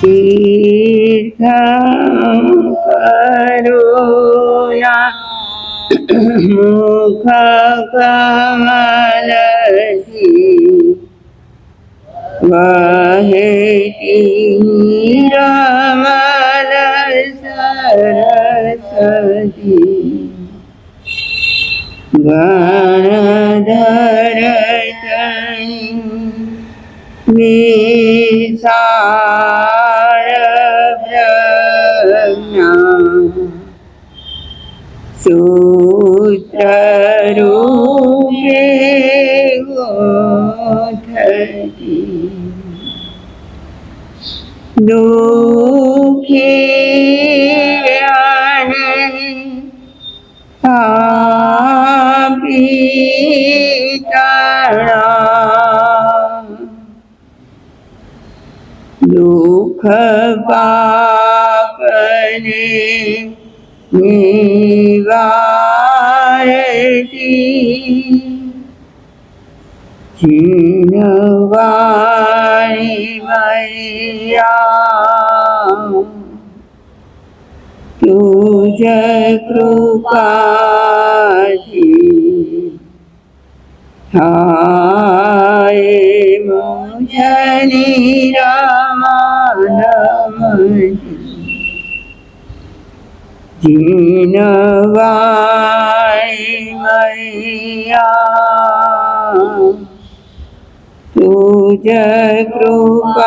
तीर्थंकरुणा मुखकमलधि वहे तीरमल सरस्वती गणधर विशाल प्रज्ञा सूत्ररूपे गोठति दुःखी दुख पापने निवारती जिनवाणी मैया तुझ कृपाथी थाय मुझनि रामानमति जिनवाणी मैया तुझ कृपाथी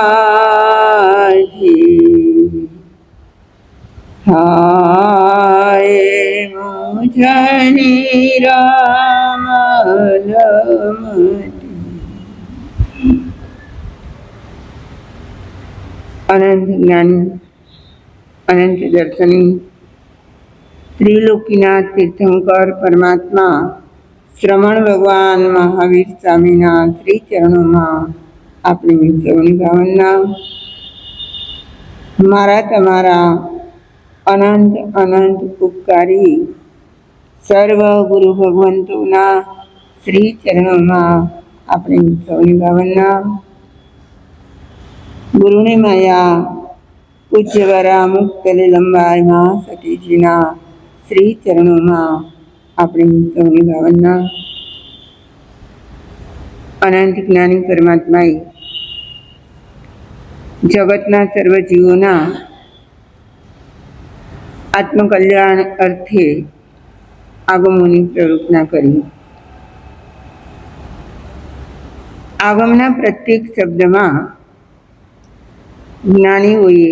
हाय मुझनि रामानमति। अनंत ज्ञानी अनंत दर्शनी त्रिलोकीनाथ तीर्थंकर परमात्मा श्रमण भगवान महावीर स्वामीना श्री चरणों में अपनी सौनी भावना मारा तमारा अनंत अनंत उपकारी सर्व गुरु भगवंतोना श्री चरणों में अपनी सौनी भावना गुरु ने माया पूज्यवरा मुक्त लंबाई मां सतीजीना श्री चरणों में अपनी सौनी भावना अनंत ज्ञानी परमात्माए जगतना सर्व जीवोना आत्मकल्याण अर्थे आगमोनी प्ररूपना करी। आगमना प्रत्येक शब्द में ज्ञानीओए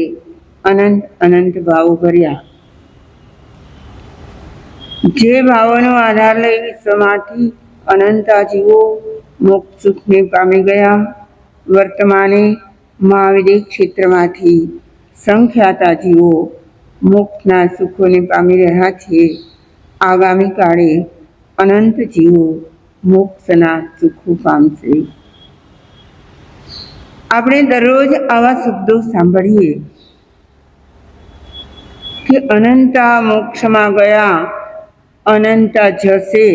अनंत अनंत भाव भर्या जे भावोनो आधार लई विश्वमांथी अनंता जीवो मोक्ष सुखने पामी गया। वर्तमाने महाविदेह क्षेत्रमांथी संख्याता जीवो मोक्षना सुखोने पामी रह्या छे। आगामी काळे अनंत जीवो मोक्षना सुखो पामशे। આપણે દરરોજ આવા શબ્દો સાંભળીએ કે અનંતા મોક્ષમાં ગયા, અનંતા જશે।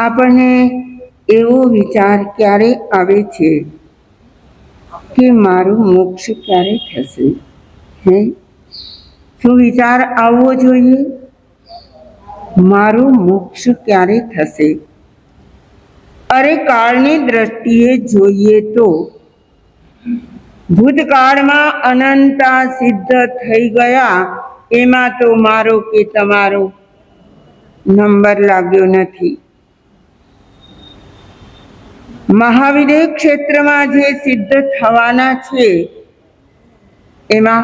આપણને એવો વિચાર ક્યારે આવે છે કે મારું મોક્ષ ક્યારે થશે? હે, શું વિચાર આવવો જોઈએ? મારું મોક્ષ ક્યારે થશે? अरे काळनी दृष्टिए जोईए तो भूतकाळ में अनंता सिद्ध थई गया, एमा तो मारो के तमारो नंबर लाग्यो नथी। महाविदेह क्षेत्र में जे सिद्ध थवाना छे एमा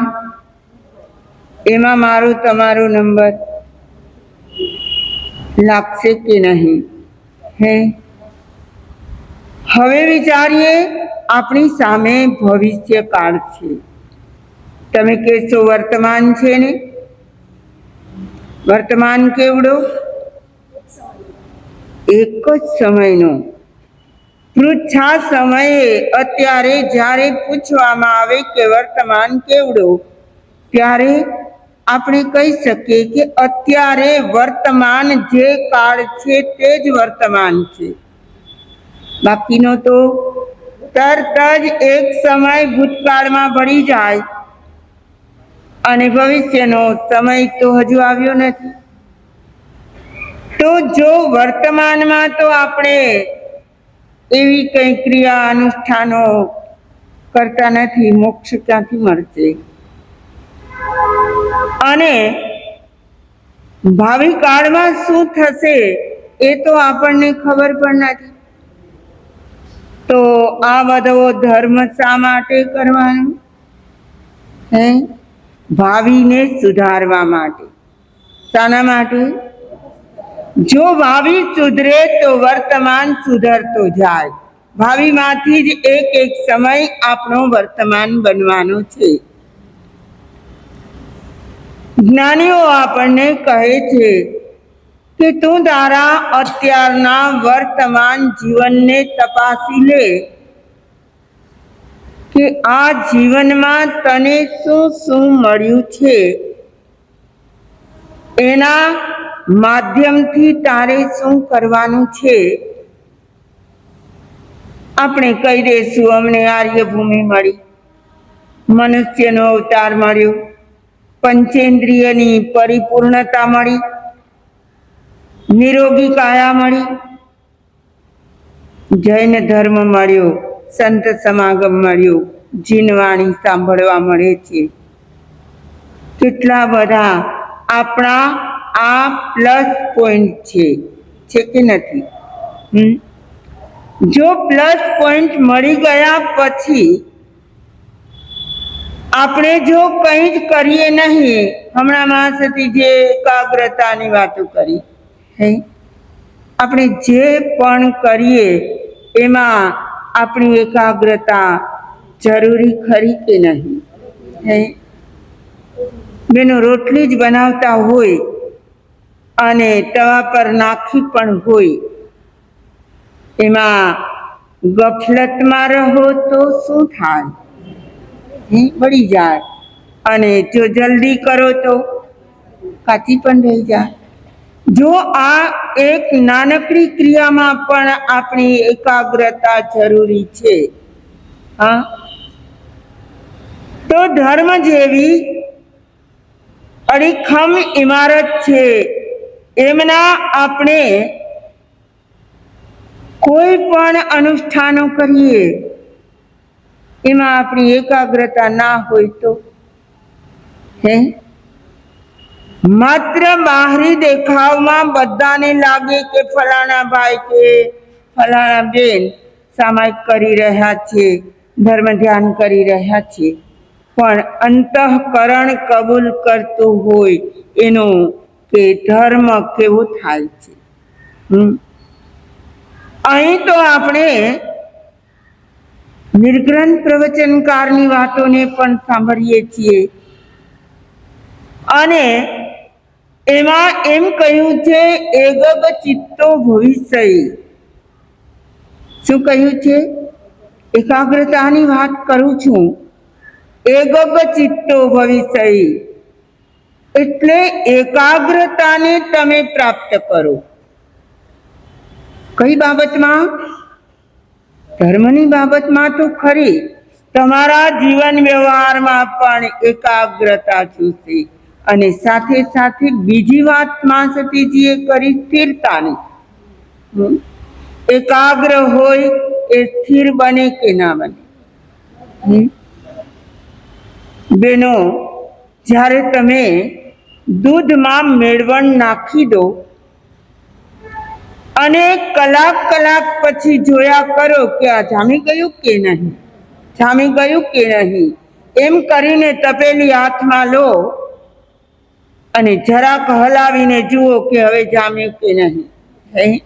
एमा मारो तमारो नंबर लागशे के नहीं? है, હવે વિચારીએ આપણી સામે ભવિષ્યકાળ છે। તમે કહેશો વર્તમાન છે ને? વર્તમાન કેવડો? એક જ સમયનો। પૃચ્છા સમયે અત્યારે જ્યારે પૂછવામાં આવે કે વર્તમાન કેવડો, ત્યારે આપણે કહી શકીએ કે અત્યારે વર્તમાન જે કાળ છે તે જ વર્તમાન છે। બાકીનો તો તરત જ એક સમય ભૂતકાળમાં ભળી જાય અને ભવિષ્યનો સમય તો હજુ આવ્યો નથી. તો જો વર્તમાનમાં તો આપણે એવી કઈ ક્રિયા અનુષ્ઠાનો કરતા નથી, મોક્ષ ક્યાંથી મળશે? અને ભાવિ કાળમાં શું થશે એ તો આપણને ખબર પણ નથી. તો આ બધો ધર્મ શા માટે કરવાનો? ભાવિને સુધારવા માટે. શાના માટે? જો ભાવિ સુધરે તો વર્તમાન સુધરતો જાય. ભાવિમાંથી જ એક સમય આપણો વર્તમાન બનવાનો છે. જ્ઞાનીઓ આપણને કહે છે કે તું તારા અત્યારના વર્તમાન જીવનને તપાસી લે કે આ જીવનમાં તને શું શું મળ્યું છે, એના માધ્યમથી તારે શું કરવાનું છે. આપણે કહી દઈશું અમને આર્યભૂમિ મળી, મનુષ્યનો અવતાર મળ્યો, પંચેન્દ્રિયની પરિપૂર્ણતા મળી, નિરોગી કાયા મળી, જૈન ધર્મ મળ્યો, સંત સમાગમ મળ્યો, જીનવાણી સાંભળવા મળે છે. કેટલા બધા આપણા આ પ્લસ પોઈન્ટ છે કે નથી? જો પ્લસ પોઈન્ટ મળી ગયા પછી આપણે જો કંઈ જ કરીએ નહીં, હમણાં માસથી જે એકાગ્રતાની વાતો કરી, આપણે જે પણ કરીએ એમાં આપણી એકાગ્રતા જરૂરી ખરી કે નહીં? બેનો રોટલી જ બનાવતા હોય અને તવા પર નાખી પણ હોય, એમાં ગફલતમાં રહો તો શું થાય? બળી જાય. અને જો જલ્દી કરો તો કાચી પણ રહી જાય. જો આ એક નાનકડી ક્રિયામાં પણ આપણી એકાગ્રતા જરૂરી છે, તો ધર્મ જેવી અડીખમ ઇમારત છે, એમના આપણે કોઈ પણ અનુષ્ઠાનો કરીએ એમાં આપણી એકાગ્રતા ના હોય તો માત્ર બાહરી દેખાવમાં બધાને લાગે કે ફલાણા ભાઈ કે ફલાણા બેન સામાયિક કરી રહ્યા છે, ધર્મ ધ્યાન કરી રહ્યા છે, પણ અંતઃકરણ કબૂલ કરતું હોય એનો કે ધર્મ કેવો થાય છે. અહીં તો આપણે નિર્ગ્રંથ પ્રવચનકારની વાતોને પણ સાંભળીએ છીએ અને એમાં એમ કહ્યું છે એગગ ચિત્તો ભવિષ્ય. શું કહ્યું છે? એકાગ્રતાની વાત કરું છું. એગગ ચિત્તો ભવિષ્ય એટલે એકાગ્રતાને તમે પ્રાપ્ત કરો. કઈ બાબતમાં? ધર્મની બાબતમાં તો ખરી, તમારા જીવન વ્યવહારમાં પણ એકાગ્રતા જોશે. અને સાથે સાથે બીજી વાત સતીજીએ કરી સ્થિરતાની. એકાગ્ર હોય એ સ્થિર બને કે ના બને? બેનો, જ્યારે તમે દૂધમાં મેળવણ નાખી દો અને કલાક પછી જોયા કરો કે આ જામી ગયું કે નહીં, જામી ગયું કે નહીં, એમ કરીને તપેલી હાથમાં લો અને જરાક હલાવીને જુઓ કે હવે જામ્યું કે નહીં.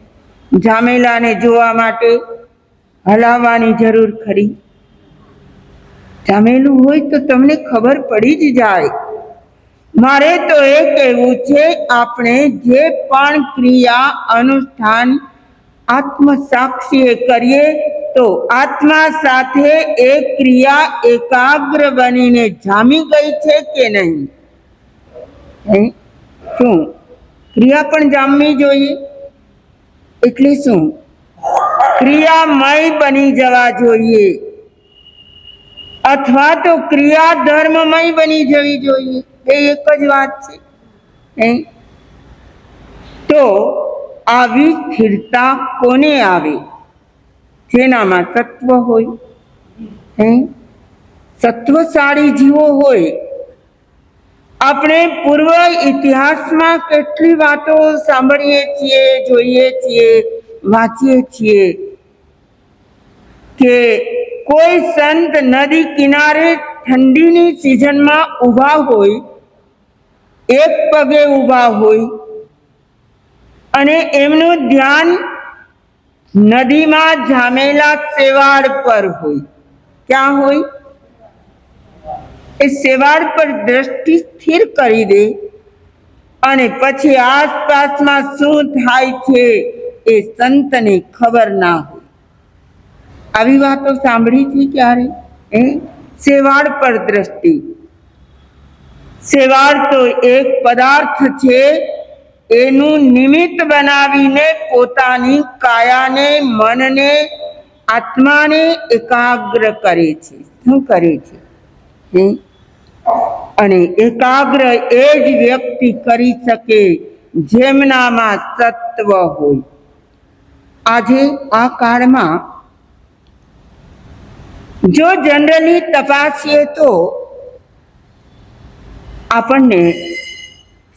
જામેલાને જોવા માટે હલાવવાની જરૂર ખરી? જામેલું હોય તો તમને ખબર પડી જ જાય. મારે તો એ કહેવું છે, આપણે જે પણ ક્રિયા અનુષ્ઠાન આત્મ સાક્ષીએ કરીએ તો આત્મા સાથે એ ક્રિયા એકાગ્ર બનીને જામી ગઈ છે કે નહીં? શું ક્રિયા પણ જામવી જોઈએ? એટલે શું? ક્રિયામય બની જવા જોઈએ અથવા તો ક્રિયા ધર્મમય બની જવી જોઈએ, એ એક જ વાત છે. તો આવી સ્થિરતા કોને આવે? જેનામાં સત્વ હોય, સત્વશાળી જીવો હોય. આપણે પૂર્વ ઇતિહાસમાં કેટલી વાતો સાંભળીએ છીએ, જોઈએ છીએ, વાંચીએ છીએ કે કોઈ સંત નદી કિનારે ઠંડીની સિઝનમાં ઊભા હોય, એક પગે ઊભા હોય અને એમનું ધ્યાન નદીમાં જામેલા શેવાળ પર હોય. ક્યાં હોય? એ શેવાળ પર દ્રષ્ટિ સ્થિર કરી દે અને પછી આસપાસમાં શું થાય છે એ સંતને ખબર ના હોય. આવી વાતો સાંભળી છે ક્યારે? શેવાળ પર દ્રષ્ટિ. શેવાળ તો એક પદાર્થ છે, એનું નિમિત્ત બનાવીને પોતાની કાયાને, મનને, આત્માને એકાગ્ર કરે છે. શું કરે છે? અને એકાગ્ર એ જ વ્યક્તિ કરી શકે જેમનામાં સત્વ હોય. આજે આ કાળમાં જો જનરલી તપાસીએ તો આપણને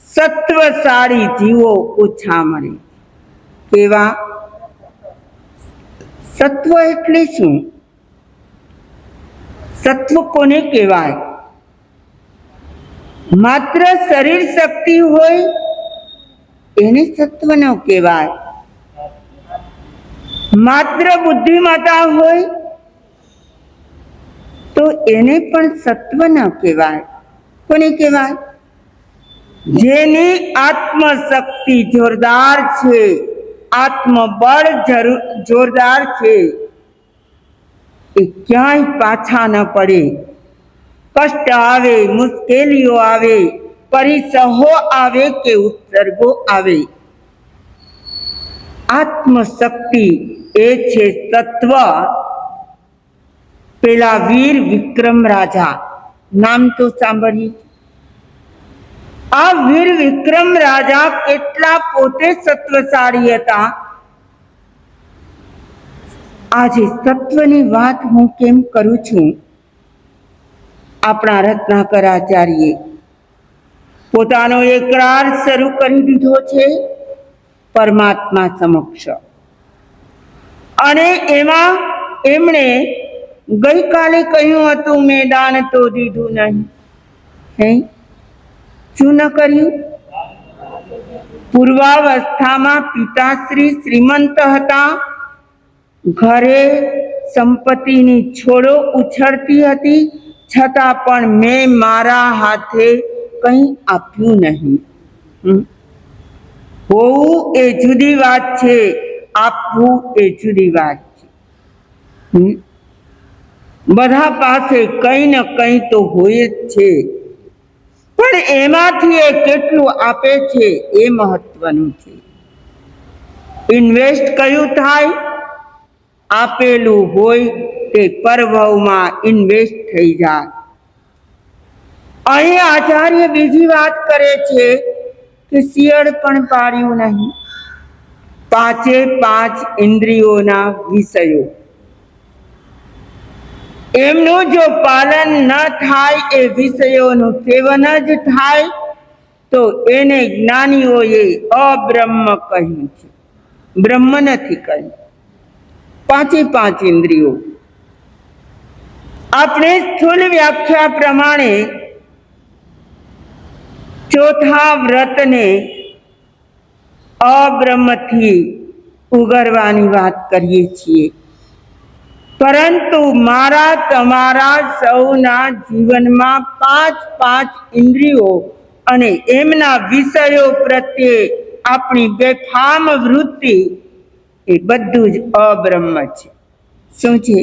સત્વશાળી જીવો ઓછા મળે. કેવા? સત્વ એટલે શું? સત્વ કોને કહેવાય? માત્ર શરીર શક્તિ હોય એને સત્વ ન કહેવાય. માત્ર બુદ્ધિમત્તા હોય તો એને પણ સત્વ ન કહેવાય. કોને કહેવાય? જેની આત્મશક્તિ જોરદાર છે, આત્મબળ જોરદાર છે, એ ક્યાંય પાછા ન પડે. કષ્ટ આવે, મુશ્કેલીઓ આવે, પરિસહો આવે કે ઉત્સર્ગો આવે, આત્મશક્તિ એ છે તત્વ. પેલા વીર વિક્રમ રાજા નામ તો સાંભળ્યું. આ વીર વિક્રમ રાજા કેટલા પોતે સત્વશાળી હતા. આજે સત્વની વાત હું કેમ કરું છું? આપણા રત્નાકર આચાર્યે પોતાનો એકરાર શરૂ કરી દીધો છે પરમાત્મા સમક્ષ, અને એમાં એમણે ગઈકાલે કહ્યું હતું, મેં દાન તો દીધું નહીં. શું ન કર્યું? પૂર્વાવસ્થામાં પિતાશ્રી શ્રીમંત હતા, ઘરે સંપત્તિની છોડો ઉછળતી હતી, છતાં પણ મેં મારા હાથે કંઈ આપ્યું નહીં. હોવું એ જુદી વાત છે, આપવું એ જુદી વાત છે. બધા પાસે કંઈ ને કંઈ તો હોય જ છે, પણ એમાંથી એ કેટલું આપે છે એ મહત્વનું છે. ઇન્વેસ્ટ કયું થાય? આપેલું હોય તે પરભવમાં ઇન્વેસ્ટ થઈ જાય. અહીં આચાર્ય બીજી વાત કરે છે કે શિયળ પણ પાડ્યું નહીં. પાંચે પાંચ ઇન્દ્રિયોના વિષયો, એમનું જો પાલન ન થાય, એ વિષયોનું સેવન જ થાય, તો એને જ્ઞાનીઓએ અબ્રહ્મ કહ્યું છે, બ્રહ્મ નથી કહ્યું. પાંચે પાંચ ઇન્દ્રિયો. આપણે સ્થૂળ વ્યાખ્યા પ્રમાણે ચોથા વ્રતને અબ્રહ્મથી ઉગરવાની વાત કરીએ છીએ, પરંતુ મારા તમારા સૌના જીવનમાં પાંચ પાંચ ઇન્દ્રિયો અને એમના વિષયો પ્રત્યે આપણી બેફામ વૃત્તિ, એ બધું જ અબ્રહ્મ છે. શું છે?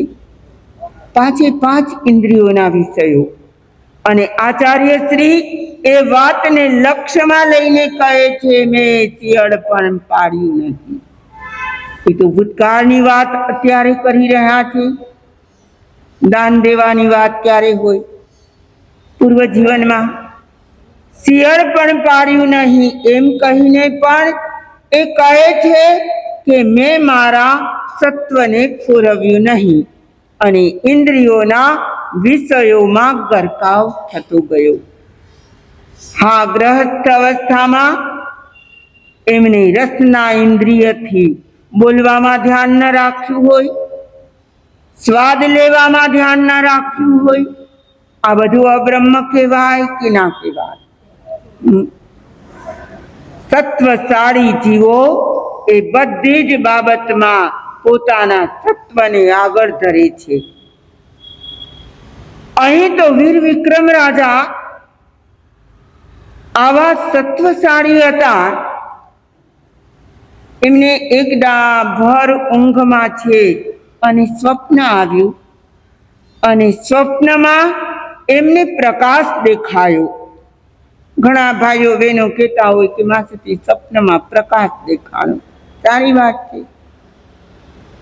પાંચે પાંચ ઇન્દ્રિયોના વિષયો. અને આચાર્ય શ્રી એ વાતને લક્ષ્યમાં લઈને કહે છે, મેં શિયળ પણ પાડ્યું નથી. એ તો ભૂતકાળની વાત અત્યારે કરી રહ્યા છે. દાન દેવાની વાત ક્યારે હોય? પૂર્વ જીવનમાં. શિયળ પણ પાડ્યું નહીં એમ કહીને પણ એ કહે છે કે મેં મારા સત્વને ખોરવ્યું નહીં અને ઇન્દ્રિયોના વિષયોમાં ગરકાવ થતો ગયો. હા, ગ્રહસ્થ અવસ્થામાં એમને રસના ઇન્દ્રિયથી બોલવામાં ધ્યાન ન રાખ્યું હોય, સ્વાદ લેવામાં ધ્યાન ન રાખ્યું હોય, આ બધું અબ્રહ્મ કહેવાય કે ના કહેવાય? સત્વશાળી જીવો એ બધી જ બાબતમાં પોતાના સત્વને આગળ ધરે છે. અહીં તો વીર વિક્રમ રાજા આવા સત્વશાળી હતા. એમને એકદા ભર ઊંઘમાં છે અને સ્વપ્ન આવ્યું અને સ્વપ્નમાં એમને પ્રકાશ દેખાયો. ઘણા ભાઈઓ બહેનો કહેતા હોય કે માસીથી સ્વપ્નમાં પ્રકાશ દેખાણો. સારી વાત છે,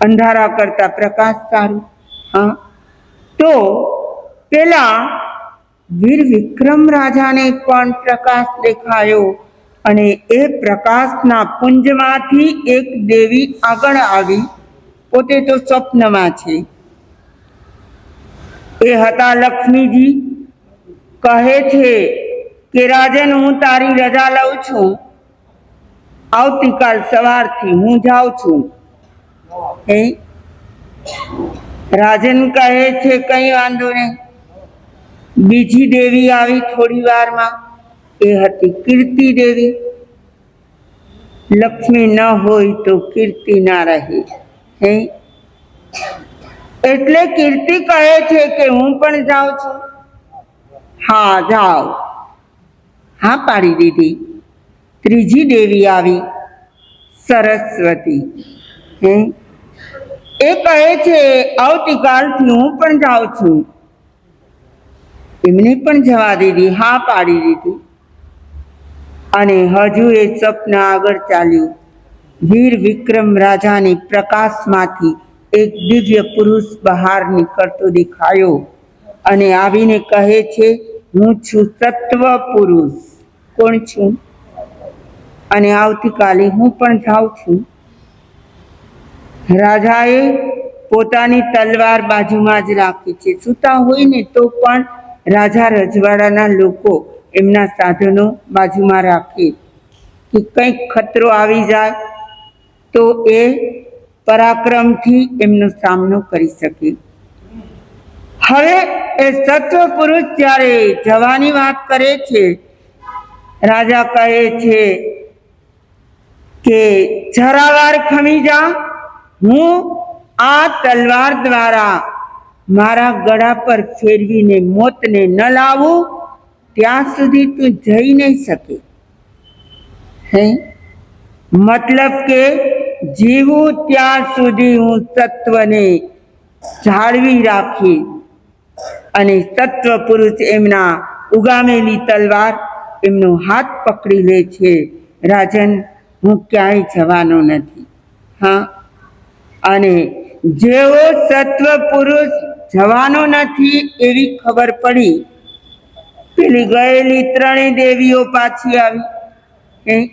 અંધારા કરતા પ્રકાશ સારું. હા, તો પેલા વીર વિક્રમ રાજાને પણ પ્રકાશ દેખાયો અને એ પ્રકાશના પુંજમાંથી એક દેવી આગળ આવી. પોતે તો સ્વપ્નમાં છે. એ હતા લક્ષ્મીજી. કહે છે કે રાજન, હું તારી રજા લઉં છું, આવતીકાલ સવારથી હું જાઉં છું. રાજન કહે છે કઈ વાંધો નહીં. બીજી દેવી આવી થોડી વારમાં. એ હતી કીર્તિ દેવી. લક્ષ્મી ન હોય તો કીર્તિ ના રહે. એટલે કીર્તિ કહે છે કે હું પણ જાઉં છું. હા, જાઓ. હા પાડી દીધી. ત્રીજી દેવી આવી, સરસ્વતી. એ કહે છે આવતીકાલથી હું પણ જાઉં છું. એમને પણ જવા દીધી, હા પાડી દીધી. અને હજુ એ સ્વપ્ન આગળ ચાલ્યું. વીર વિક્રમ રાજાને પ્રકાશમાંથી એક દિવ્ય પુરુષ બહાર નીકળતો દેખાયો અને આવીને કહે છે, હું છું સત્વ પુરુષ. કોણ છું? અને આવતીકાલે હું પણ જાઉં છું. રાજાએ પોતાની તલવાર બાજુમાં જ રાખી છે. સૂતા હોય ને તો પણ રાજા રજવાડાના લોકો એમના સાધનો બાજુમાં રાખે કે કંઈક ખતરો આવી જાય તો એ પરાક્રમથી એમનો સામનો કરી શકે. હવે એ સત્વ પુરુષ જ્યારે જવાની વાત કરે છે, રાજા કહે છે કે જરાવાર ખમી જા, હું આ તલવાર દ્વારા મારા ગળા પર ફેરવીને મોતને ન લાવું ત્યાં સુધી તું જઈ નહીં શકે. મતલબ કે જીવું ત્યાં સુધી હું સત્વને જાળવી રાખી. અને સત્વ પુરુષ એમના ઉગામેલી તલવાર એમનો હાથ પકડી લે છે. રાજન, હું ક્યાંય જવાનો નથી. હા, અને જેવો સત્વ પુરુષ જવાનો નથી એવી ખબર પડી, પેલી ગયેલી ત્રણેય દેવીઓ પાછી આવી.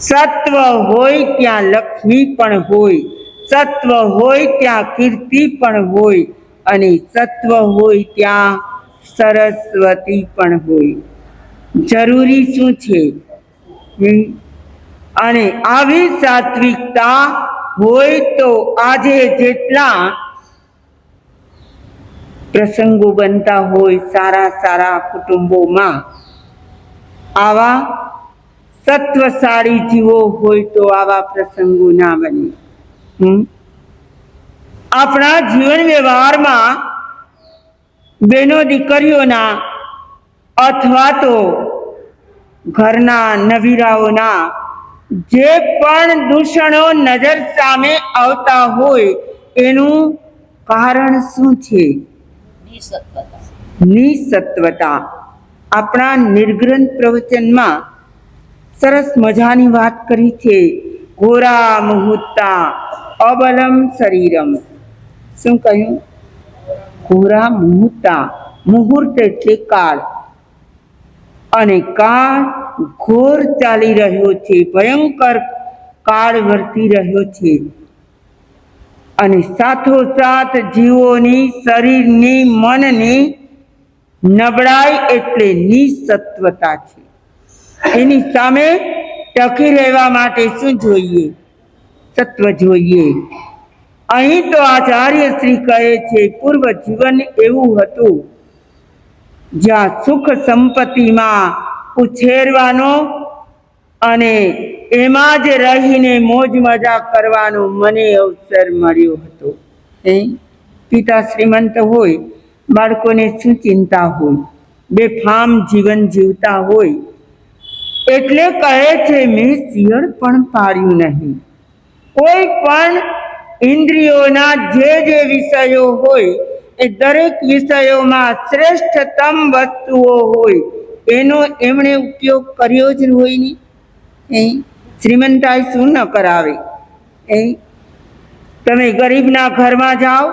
સત્વ હોય ત્યાં લક્ષ્મી પણ હોય, સત્વ હોય ત્યાં કીર્તિ પણ હોય, અને સત્વ હોય ત્યાં સરસ્વતી પણ હોય. જરૂરી શું છે? અને આવી સાત્વિકતા હોય તો આજે જેટલા પ્રસંગો બનતા હોય સારા સારા કુટુંબોમાં, આવા સત્વશાળી જીવો હોય તો આવા પ્રસંગો ના બને. આપણા જીવન વ્યવહારમાં બહેનો દીકરીઓના અથવા તો ઘરના નવીરાઓના જે પણ દૂષણો નજર સામે આવતા હોય એનું કારણ શું છે? નિસત્વતા. આપણા નિર્ગ્રંથ પ્રવચનમાં સરસ મજાની વાત કરી છે. ઘોરા મુહૂર્તા અબલમ શરીરમ. શું કહ્યું? ઘોરા મુહૂર્તા, મુહૂર્ત એટલે કાળ, અને કાળ ઘોર ચાલી રહ્યો છે, ભયંકર કાળ વર્તી રહ્યો છે. અને સાથોસાથ જીવોની, શરીરની, મનની નબળાઈ એટલે નિસત્વતા છે. એની સામે ટકી રહેવા માટે શું જોઈએ? સત્વ જોઈએ. અહીં તો આચાર્ય શ્રી કહે છે, પૂર્વ જીવન એવું હતું જ્યાં સુખ સંપત્તિમાં ઉછેરવાનો અને એમાં જ રહીને મોજ મજા કરવાનો મને અવસર મળ્યો હતો. પિતા શ્રીમંત હોય, બાળકોને શું ચિંતા હોય? બેફામ જીવન જીવતા હોય. એટલે કહે છે, મેં શિયળ પણ પાડ્યું નહીં. કોઈ પણ ઇન્દ્રિયોના જે વિષયો હોય એ દરેક વિષયોમાં શ્રેષ્ઠતમ વસ્તુઓ હોય એનો એમણે ઉપયોગ કર્યો જ હોય નહીં. શ્રીમંતાઈ શું ન કરાવે? તમે ગરીબના ઘરમાં જાઓ,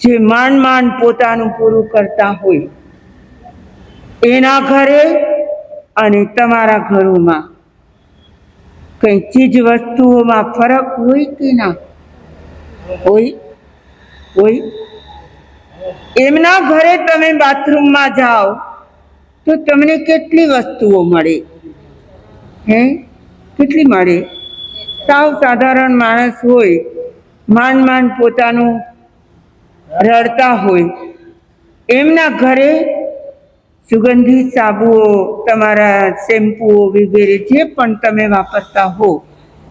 જે માંડ પોતાનું પૂરું કરતા હોય, એના ઘરે અને તમારા ઘરોમાં કઈ ચીજ વસ્તુઓમાં ફરક હોય કે ના હોય? હોય. એમના ઘરે તમે બાથરૂમમાં જાઓ તો તમને કેટલી વસ્તુઓ મળે? કેટલી મળે? સાવ સાધારણ માણસ હોય, માંડ પોતાનું રડતા હોય, એમના ઘરે સુગંધિત સાબુઓ, તમારા શેમ્પુઓ વગેરે જે પણ તમે વાપરતા હો,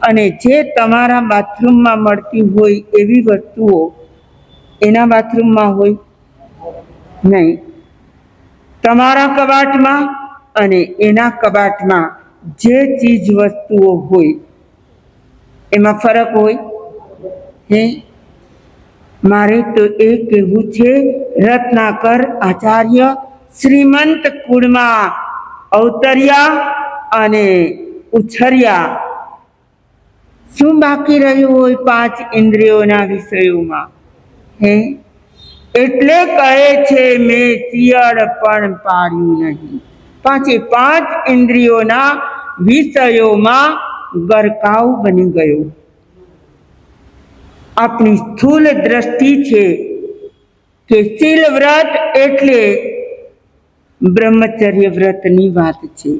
અને જે તમારા બાથરૂમમાં મળતી હોય એવી વસ્તુઓ એના બાથરૂમમાં હોય નહીં. તમારા કબાટમાં અને એના કબાટમાં જે ચીજ વસ્તુઓ હોય એમાં ફરક હોય? મારે તો એ કહેવું છે, રત્નાકર આચાર્ય શ્રીમંત કુળમાં અવતર્યા અને ઉછર્યા. શું બાકી રહ્યું હોય 5 ઇન્દ્રિયોના વિષયોમાં? એટલે કહે છે, મેં શિયળ પણ પાડ્યું નહીં. 5 ઇન્દ્રિયોના વિષયોમાં ગરકાવ બની ગયો. આપણી સ્થૂલ દ્રષ્ટિ છે કે શીલ વ્રત એટલે બ્રહ્મચર્ય વ્રતની વાત છે.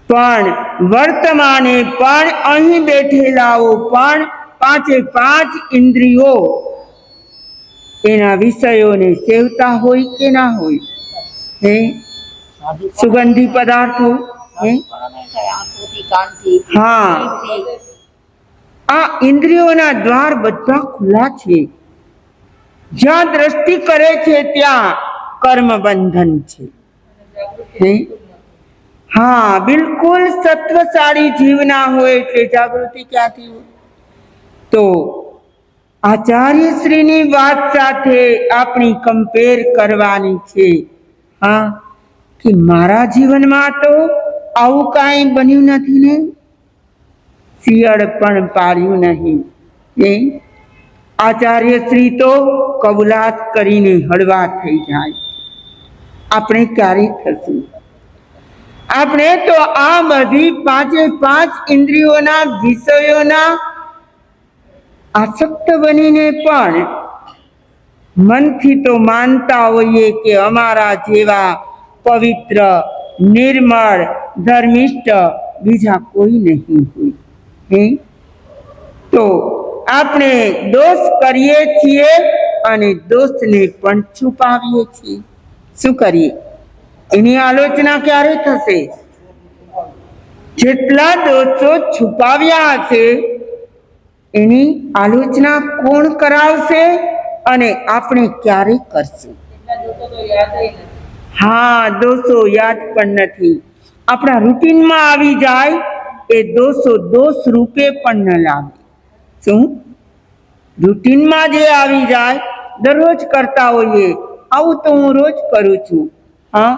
પણ વર્તમાને પણ અહીં બેઠેલાઓ પણ 5 ઇન્દ્રિયો એના વિષયોને સેવતા હોય કે ના હોય? સુગંધી પદાર્થો, હા, આ ઇન્દ્રિયોના દ્વાર બધા ખુલ્લા છે. જ્યાં દ્રષ્ટિ કરે છે ત્યાં કર્મ બંધન છે. હા, બિલકુલ સત્વશાળી જીવના હોય એટલે જાગૃતિ ક્યાંથી હોય? તો આચાર્ય શ્રીની વાત સાથે આપણી કમ્પેર કરવાની છે. હા, કે મારા જીવનમાં તો આવું કાંઈ બન્યું નથી ને, શિયળ પણ પાડ્યું નહીં. આચાર્ય શ્રી તો કબૂલાત કરીને હળવા થઈ જાય. આપણે ક્યારે થશું? આપણે તો આ બધી 5 ઇન્દ્રિયોના વિષયોના આસક્ત બનીને પણ મનથી તો માનતા હોઈએ કે અમારા જેવા પવિત્ર, નિર્મળ, ધર્મિષ્ઠ બીજા કોઈ નહીં હોય. તો આપણે દોષ કરીએ છીએ અને દોષને પણ છુપાવીએ છીએ. શું કરીએ? એની આલોચના ક્યારે થશે? જેટલા દોષો છુપાવ્યા હશે એની આલોચના કોણ કરાવશે અને આપણે ક્યારે કરશું? હા, દોષો યાદ પણ નથી. આપણા રૂટીનમાં આવી જાય એ દોષો દોષ રૂપે પણ ન લાગે. શું? રૂટીનમાં જે આવી જાય, દરરોજ કરતા હોઈએ, આવું તો હું રોજ કરું છું. હા,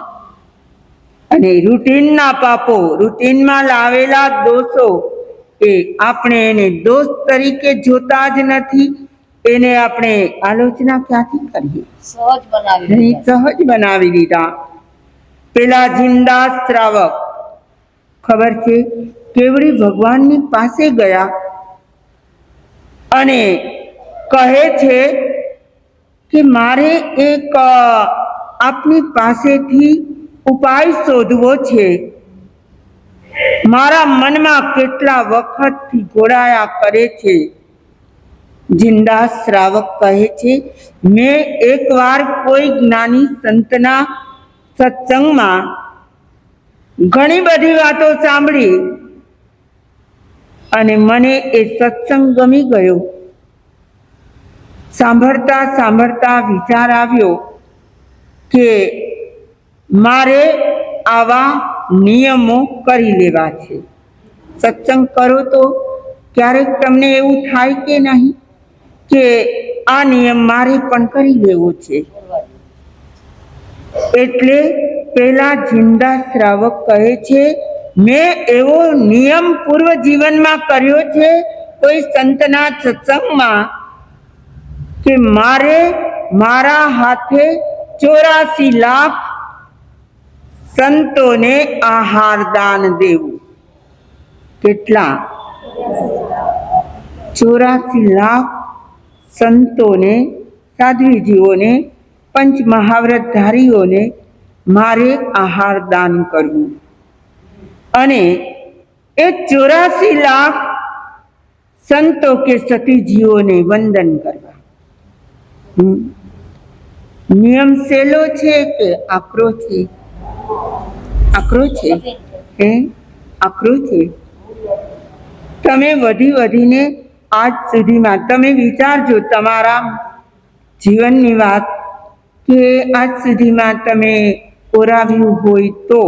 અને રૂટીનના પાપો, રૂટીનમાં લાવેલા દોષો, એ આપણે એને દોષ તરીકે જોતા જ નથી. એને આપણે આલોચના ક્યાંથી કરીએ? સહજ બનાવી દીધા. પેલા જિંદા શ્રાવક ખબર છે કેવડી ભગવાનની પાસે ગયા અને કહે છે કે મારે એક આપની પાસેથી ઉપાય શોધવો છે. મારા મનમાં કેટલા વખતથી ઘોડાયા કરે છે. જિંદા શ્રાવક કહે છે મેં એકવાર કોઈ જ્ઞાની સંતના સત્સંગમાં ઘણી બધી વાતો સાંભળી અને મને એ સત્સંગ ગમી ગયો. સાંભળતા સાંભળતા વિચાર આવ્યો કે મારે આવા નિયમો કરી લેવા છે. સત્સંગ કરો તો ક્યારેક તમને એવું થાય કે નહીં કે આ નિયમ મારે પણ કરી લેવો છે? એટલે પેલા જિંદા શ્રાવક કહે છે મેં એવો નિયમ પૂર્વ જીવનમાં કર્યો છે કોઈ સંતના સત્સંગમાં કે મારે મારા હાથે 84 લાખ સંતોને આહાર દાન દેવું. કેટલા? 84 લાખ સંતોને, સાધ્વીજીઓને, પંચ મહાવ્રતધારીઓને મારે આહાર દાન કરવું અને એ 84 લાખ સંતો કે સતીજીઓને વંદન કરવા. નિયમ સહેલો છે કે આકરો છે? આકરો છે. આકરો છે. તમે વધીને આજ સુધીમાં તમે વિચારજો તમારા જીવનની વાત કે આજ સુધીમાં તમે ઓરાવ્યું હોય તો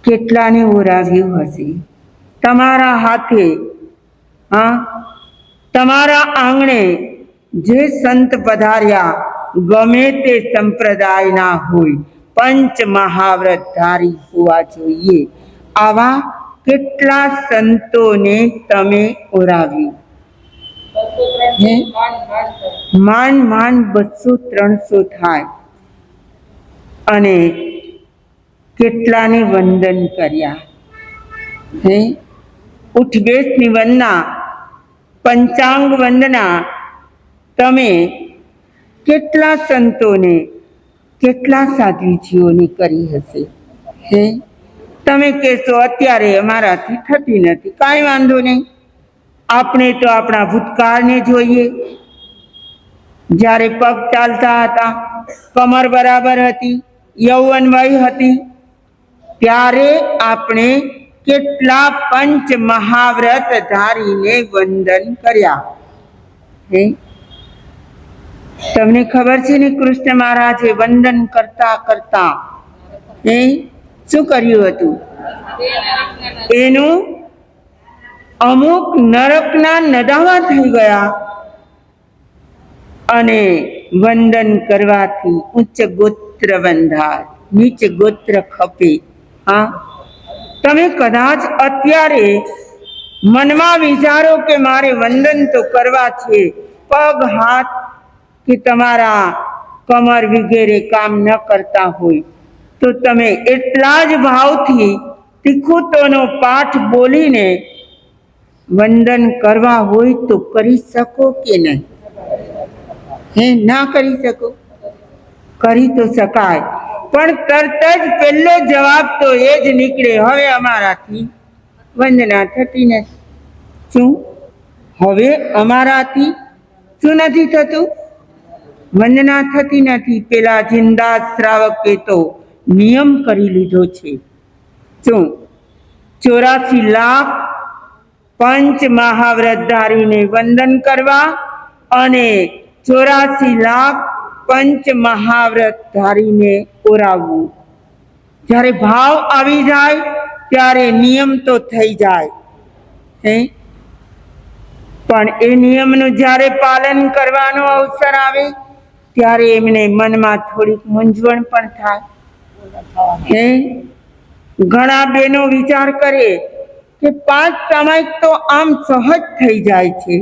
કેટલાને ઓરાવ્યું હશે? તમારા હાથે, તમારા આંગણે જે સંત પધાર્યા ગમે તે સંપ્રદાયના હોય, પંચ મહાવ્રતધારી હોવા જોઈએ, આવા કેટલા સંતોને તમે ઓરાવ્યું? માંડ 200-300 થાય અને કેટલાને વંદન કર્યા? ઉઠ બેસની વંદના, પંચાંગ વંદના તમે કેટલા સંતોને, કેટલા સાધ્વીજીઓની કરી હશે? તમે કહેશો અત્યારે અમારાથી થતી નથી. કાંઈ વાંધો નહીં. આપણે તો આપણા ભૂતકાળને જોઈએ. જ્યારે પગ ચાલતા હતા, કમર બરાબર હતી, યૌવન વય હતી, ત્યારે આપણે કેટલા પંચ મહાવ્રત ધારીને વંદન કર્યા. તમને ખબર છે ને કૃષ્ણ મહારાજે વંદન કરતા કરતા શું કર્યું હતું? એનું અમુક નરકના નદાવા થઈ ગયા અને વંદન કરવાથી ઉચ્ચ ગોત્ર બંધાય, નીચ ગોત્ર ખપે. તમે કદાચ અત્યારે મનમાં વિચારો કે મારે વંદન તો કરવા છે, પગ હાથ કે તમારા કમર વગેરે કામ ન કરતા હોય તો તમે એટલા જ ભાવથી તિખુતોનો પાઠ બોલીને વંદન કરવા હોય તો કરી શકો કે નહીં? ના કરી શકો? કરી તો શકાય, પણ તરત જ પહેલો જવાબ તો એ જ નીકળે, હવે અમારાથી વંદના થતી નથી. શું હવે અમારાથી શું નથી થતું? વંદના થતી નથી. પેલા જિંદા શ્રાવકે તો નિયમ કરી લીધો છે. શું? 84 લાખ પંચ મહાવ્રતધારીને વંદન કરવા અને 84 લાખ પંચ મહાવ્રતધારીને ઓરાવવું. જ્યારે ભાવ આવી જાય ત્યારે નિયમ તો થઈ જાય. પણ એ નિયમનું જ્યારે પાલન કરવાનો અવસર આવે ત્યારે એમને મનમાં થોડીક મૂંઝવણ પણ થાય. હે ઘણા બહેનો વિચાર કરે કે 5 સામાયિક તો આમ સહજ થઈ જાય છે,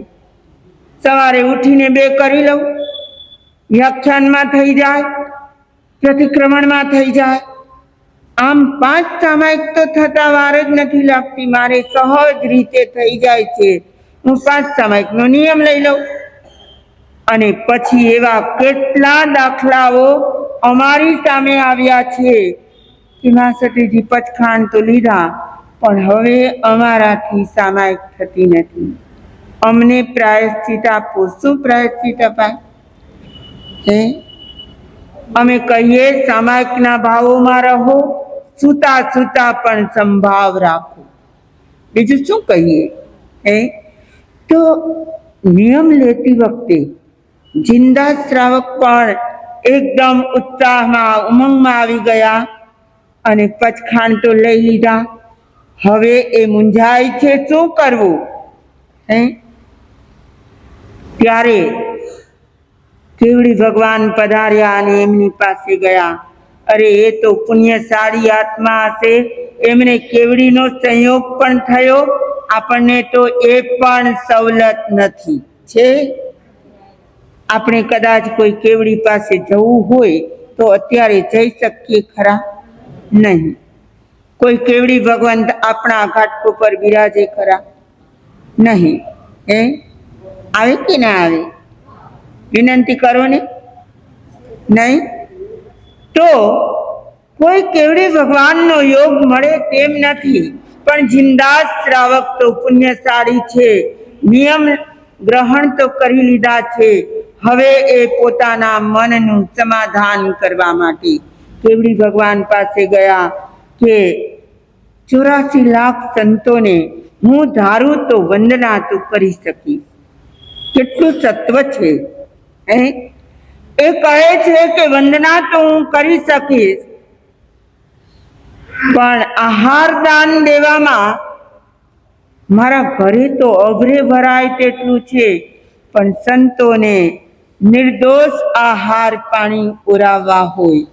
સવારે ઉઠીને 2 કરી લઉં, વ્યાખ્યાનમાં થઈ જાય, પ્રતિક્રમણમાં થઈ જાય, આમ 5 સામાયિક તો થતા વાર જ નથી લાગતી, મારે સહજ રીતે થઈ જાય છે, હું 5 સામાયિકનો નિયમ લઈ લઉં. અને પછી એવા કેટલા દાખલાઓ અમારી સામે આવ્યા છે કે માસટીજી પચખાણ તો લીધા પણ હવે અમારાથી સામાયિક થતી નથી, અમને પ્રાયશ્ચિત આપો. શું પ્રાયશ્ચિત અપાય? અમે કહીએ સામાયિકના ભાવોમાં રહો, સૂતા સૂતા પણ સંભાવ રાખો. બીજું શું કહીએ? તો નિયમ લેતી વખતે જિંદા શ્રાવક પણ એકદમ ઉત્સાહમાં ઉમંગમાં આવી ગયા અને પચખાણ તો લઈ લીધા. હવે એ મૂંઝાય છે શું કરવું? ત્યારે કેવડી ભગવાન પધાર્યા અને એમની પાસે ગયા. અરે એ તો પુણ્યશાળી આત્મા હશે, એમને કેવડીનો સંયોગ પણ થયો, આપણને તો એ પણ સવલત નથી. છે આપણે કદાચ કોઈ કેવડી પાસે જવું હોય તો અત્યારે જઈ શકીએ ખરા? નહીં. કોઈ કેવડી ભગવંત આપણા ઘાટકો પર બિરાજે ખરા? નહીં. આવે કે ના આવે? વિનંતી કરો ને. નહીં તો કોઈ કેવડી ભગવાનનો યોગ મળે તેમ નથી, પણ જિંદાસ શ્રાવક તો પુણ્યશાળી છે, નિયમ ગ્રહણ તો કરી લીધા છે, હવે એ પોતાના મનનું સમાધાન કરવા માટે કેવડી ભગવાન પાસે ગયા કે 84 લાખ સંતોને હું ધારું તો વંદના તો કરી શકીશ. કેટલું સત્વ છે! એ કહે છે કે વંદના તો હું કરી શકીશ, પણ આહાર દાન દેવામાં મારા ઘરે તો અભરે ભરાય તેટલું છે, પણ સંતોને નિર્દોષ આહાર પાણી પુરાવવા હોય,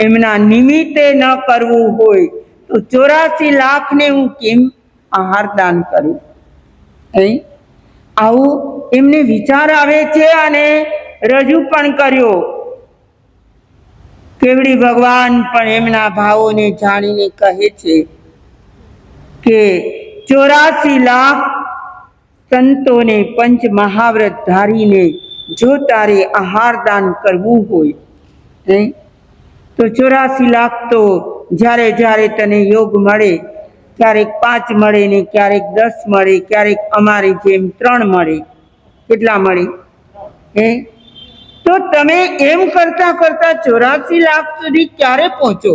એમના નિમિત્તે ન કરવું હોય તો 84 લાખને હું કેમ આહાર દાન કરું? આવું એમને વિચાર આવે છે અને રજૂ પણ કર્યો. કેવડી ભગવાન પણ એમના ભાવોને જાણીને કહે છે કે 84 લાખ સંતોને પંચ મહાવ્રત ધારીને જો તારે આહાર દાન કરવું હોય તો 84 લાખ તો જ્યારે જ્યારે તને યોગ મળે, ક્યારેક 5 મળે ને ક્યારેક 10 મળે, ક્યારેક અમારી જેમ 3 મળે. કેટલા મળે? તો તમે એમ કરતા કરતા 84 લાખ સુધી ક્યારે પહોંચો?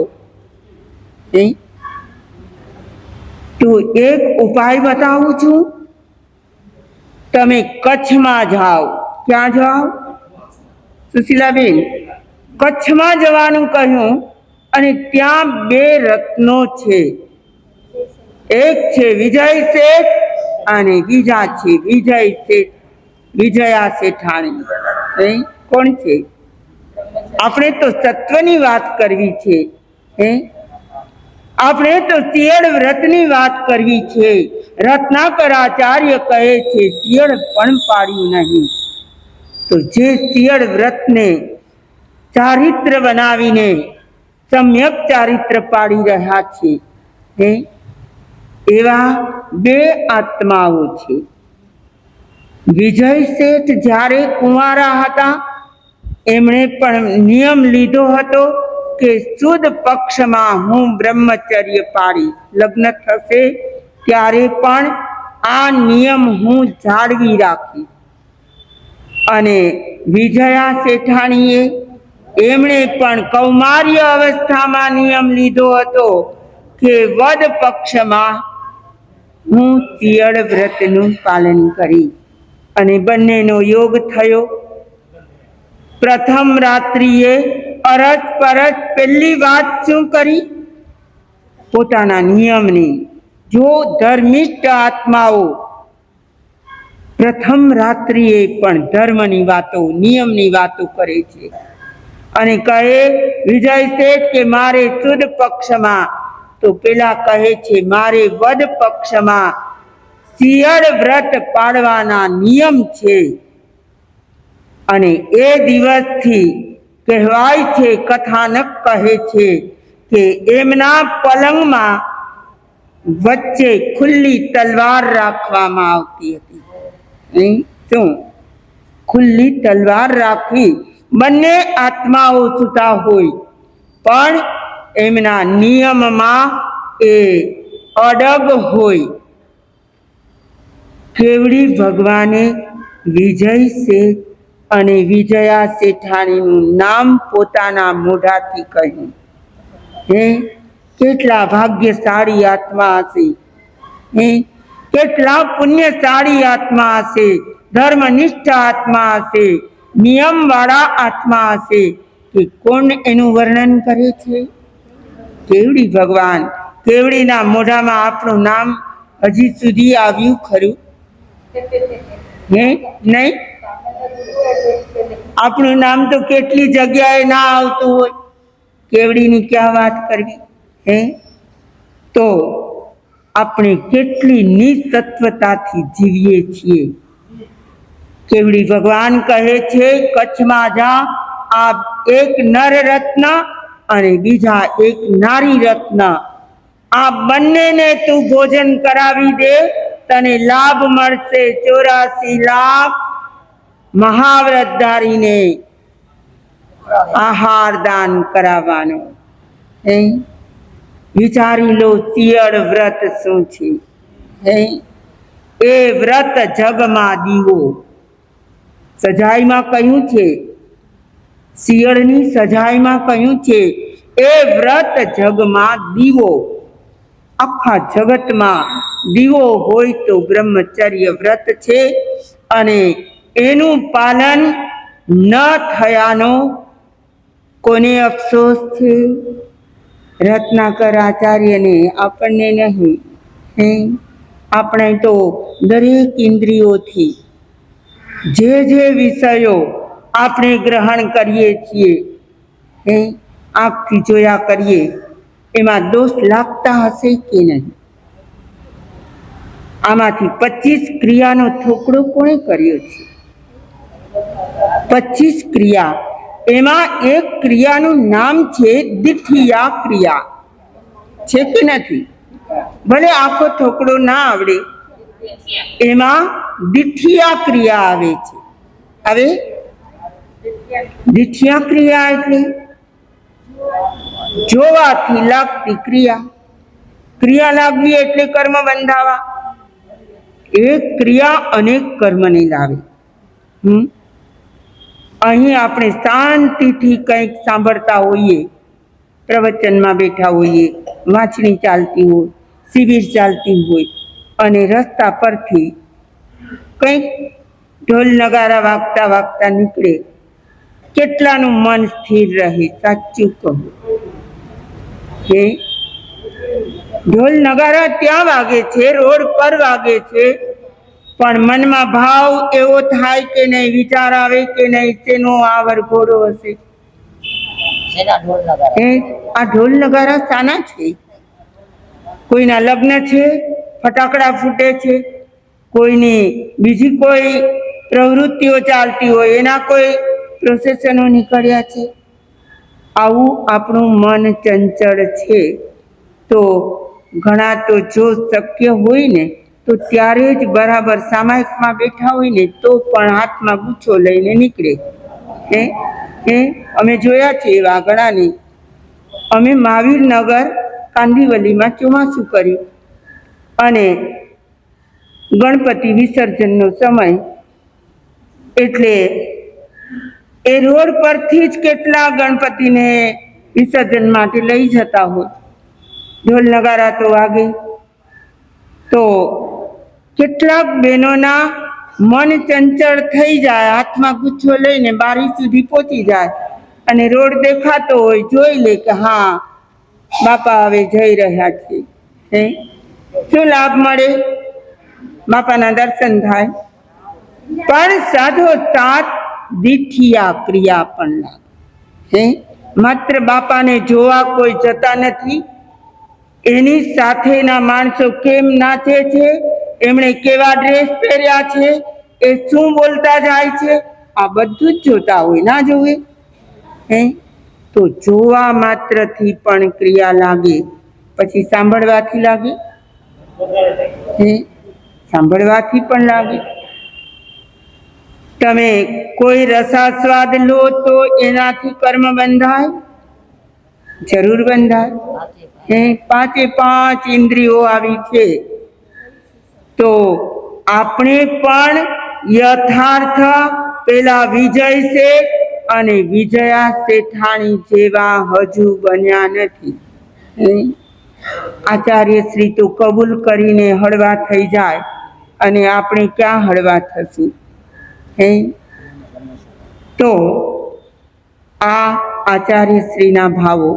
તો એક ઉપાય બતાવું છું. તમે કચ્છમાં જાઓ. ક્યાં જાઓ સુશીલાબેન? કચ્છમાં જવાનું કહ્યું અને ત્યાં 2 રત્નો છે, એક છે વિજય શેઠ અને બીજા છે વિજયા શેઠાણી. કોણ છે? આપણે તો સત્વની વાત કરવી છે, આપણે તો શિયળ વ્રતની વાત કરવી છે. રત્નાકર આચાર્ય કહે છે શિયળ પણ પાડ્યું નહીં. તો જે શિયળ વ્રતને ચારિત્ર બનાવીને સમ્યક ચારિત્ર પાડી રહ્યા છે, એવા 2 આત્માઓ છે. વિજય શેઠ જ્યારે કુંવારા હતા એમણે પણ નિયમ લીધો હતો કે સુદ પક્ષમાં હું બ્રહ્મચર્ય પાડીશ, લગ્ન થશે ત્યારે પણ આ નિયમ હું જાળવી રાખીશ. અને વિજયા શેઠાણીએ એમણે પણ કૌમાર્ય અવસ્થામાં નિયમ લીધો હતો કે વદ પક્ષમાં હું શિયળ વ્રતનું પાલન કરીશ. અને બંનેનો યોગ થયો. પ્રથમ રાત્રિએ અરસ પરસ પહેલી વાત શું કરી? પોતાના નિયમની. જો ધર્મિષ્ઠ આત્માઓ પ્રથમ રાત્રિએ પણ ધર્મની વાતો, નિયમની વાતો કરે છે, અને કહે વિજય શેઠ કે મારે સુદ પક્ષમાં, તો પેલા કહે છે મારે વદ પક્ષમાં શિયળ વ્રત પાડવાના નિયમ છે. અને એ દિવસથી કહેવાય છે, કથાનક કહે છે કે એમના પલંગમાં વચ્ચે ખુલ્લી તલવાર રાખવામાં આવતી હતી. શું? ખુલ્લી તલવાર રાખી બંને આત્માઓ સૂતા હોય, પણ એમના નિયમમાં એ અડગ હોય. કેવડી ભગવાને વિજય શેઠ અને વિજયા શેઠાણીનું નામ પોતાના મોઢાથી કહ્યું. કેટલા ભાગ્યશાળી આત્મા હશે, કેટલા પુણ્યશાળી આત્મા હશે, ધર્મનિષ્ઠ આત્મા હશે, નિયમવાળા આત્મા હશે, કે કોણ એનું વર્ણન કરે છે? કેવડી ભગવાન, કેવડીના મોઢામાં આપણું નામ હજી સુધી આવ્યું ખરું? નહીં? આપણું નામ તો કેટલી જગ્યાએ ના આવતું હોય, કેવડીની ક્યાં વાત કરવી? તો આપણે કેટલી નિસત્વતાથી જીવીએ છીએ. કેવડી ભગવાન કહે છે, કચ્છમાં જા, આ એક નર રત્ન અને બીજા એક નારી રત્ન, આ બંનેને તું ભોજન કરાવી દે, તને લાભ મળશે 84 લાખ મહાવ્રતધારીને આહાર દાન કરાવવાનો. વિચારી લો શિયળ વ્રત શું છે. એ વ્રત જગમાં દીવો. સજાઈમાં કહ્યું છે, શિયળની સજાઈમાં કહ્યું છે, એ વ્રત જગમાં દીવો. આખા જગતમાં દીવો હોય તો બ્રહ્મચર્ય વ્રત છે, અને એનું પાલન ન થયાનો કોને અફસોસ છે? રત્નાકર આચાર્યને, આપણને નહીં. આપણે તો દરેક ઇન્દ્રિયોથી જે વિષયો આપણે ગ્રહણ કરીએ છીએ, આંખથી જોયા કરીએ, એમાં દોષ લાગતા હશે કે નહીં? આમાંથી 25 ક્રિયાનો થોકડો કોણે કર્યો છે? 25 ક્રિયા. એમાં એક ક્રિયાનું નામ છે દિઠિયા ક્રિયા. છે કે નથી? ભલે આખો થોકડો ના આવડે, એમાં દિઠિયા ક્રિયા આવે છે. હવે દિઠિયા ક્રિયા એટલે જોવાથી લાગતી ક્રિયા. ક્રિયા લાગવી એટલે કર્મ બંધાવા. એક ક્રિયા અનેક કર્મને લાવે. અહીં આપણે શાંતિથી કંઈક સાંભળતા હોઈએ, પ્રવચનમાં બેઠા હોઈએ, વાંચણી ચાલતી હોય, શિબિર ચાલતી હોય, અને રસ્તા પરથી કંઈક ઢોલ નગારા વાગતા વાગતા નીકળે, કેટલાનું મન સ્થિર રહે? સાચું કહું, ઢોલ નગારા ત્યાં વાગે છે, રોડ પર વાગે છે, પણ મનમાં ભાવ એવો થાય કે નહીં, વિચાર આવે કે નહીં, શેનો આ વરઘોડો હશે? આ ઢોલ નગારા શાના છે? કોઈના લગ્ન છે, ફટાકડા ફૂટે છે, કોઈની બીજી કોઈ પ્રવૃત્તિઓ ચાલતી હોય, એના કોઈ પ્રોસેસનો નીકળ્યા છે. આવું આપણું મન ચંચળ છે. તો ઘણા તો જો શક્ય હોય ને તો ત્યારે જ બરાબર સામાયિકમાં બેઠા હોય ને તો પણ હાથમાં ગુચ્છો લઈને નીકળે. અમે જોયા છે એવા ઘણાને. અમે મહાવીરનગર કાંદીવલીમાં ચોમાસું કર્યું, અને ગણપતિ વિસર્જનનો સમય, એટલે એ રોડ પરથી જ કેટલા ગણપતિને વિસર્જન માટે લઈ જતા હોય. ઢોલ નગારા તો વાગે, તો કેટલાક બહેનોના મન ચંચળ થઈ જાય, હાથમાં ગુચ્છો લઈને બારી સુધી પહોંચી જાય, અને રોડ દેખાતો હોય, જોઈ લે કે હા બાપા હવે જઈ રહ્યા છે. શું લાભ મળે? બાપાના દર્શન થાય, પણ સાથોસાથ દિઠિયા ક્રિયા પણ હે માત્ર બાપાને જોવા કોઈ જતા નથી, એની સાથેના માણસો કેમ નાચે છે, એમણે કેવા ડ્રેસ પહેર્યા છે, એ શું બોલતા જાય છે, આ બધું જ જોતા હોય, ના જોવે? હે તો જોવા માત્રથી પણ ક્રિયા લાગે, પછી સાંભળવાથી લાગે? હે સાંભળવાથી પણ લાગે. તમે કોઈ રસાસ્વાદ લો તો એનાથી કર્મ બંધાય? જરૂર બંધાય. હે પાંચે પાંચ ઇન્દ્રિયો આવી છે, તો આપણે પણ યથાર્થ પેલા વિજય શેઠ અને વિજયા શેઠાણી જેવા હજુ બન્યા નથી. આચાર્ય શ્રી તો કબૂલ કરીને હળવા થઈ જાય, અને આપણે ક્યાં હળવા થશું? હે તો આ આચાર્ય શ્રીના ભાવો.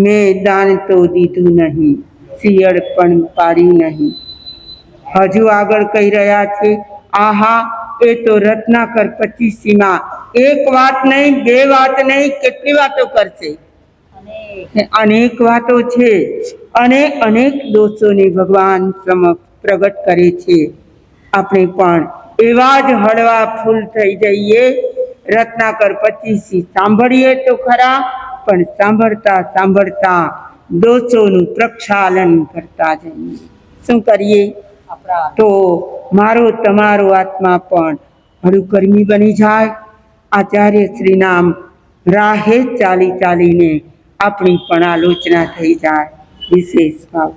મેં દાન તો દીધું નહીં, શિયળ પણ પાડ્યું નહીં. હજુ આગળ કહી રહ્યા છે, આહા એ તો રત્નાકર 25સીમાં એક વાત નહીં, બે વાત નહીં, કેટલી વાતો કરશે? અનેક વાતો છે, અને અનેક દોષોને ભગવાન સમક્ષ પ્રગટ કરે છે. આપણે પણ એવા જ હળવા ફૂલ થઈ જઈએ. રત્નાકર 25 સાંભળીએ તો ખરા, પણ સાંભળતા સાંભળતા દોષોનું પ્રક્ષાલન કરતા જઈએ. શું કરીએ? તો મારો તમારો આત્મા પણ હળુકર્મી બની જાય. આચાર્ય શ્રી નામ રાહે ચાલી ચાલીને આપણી પણ આલોચના થઈ જાય. વિશેષ ભાવ.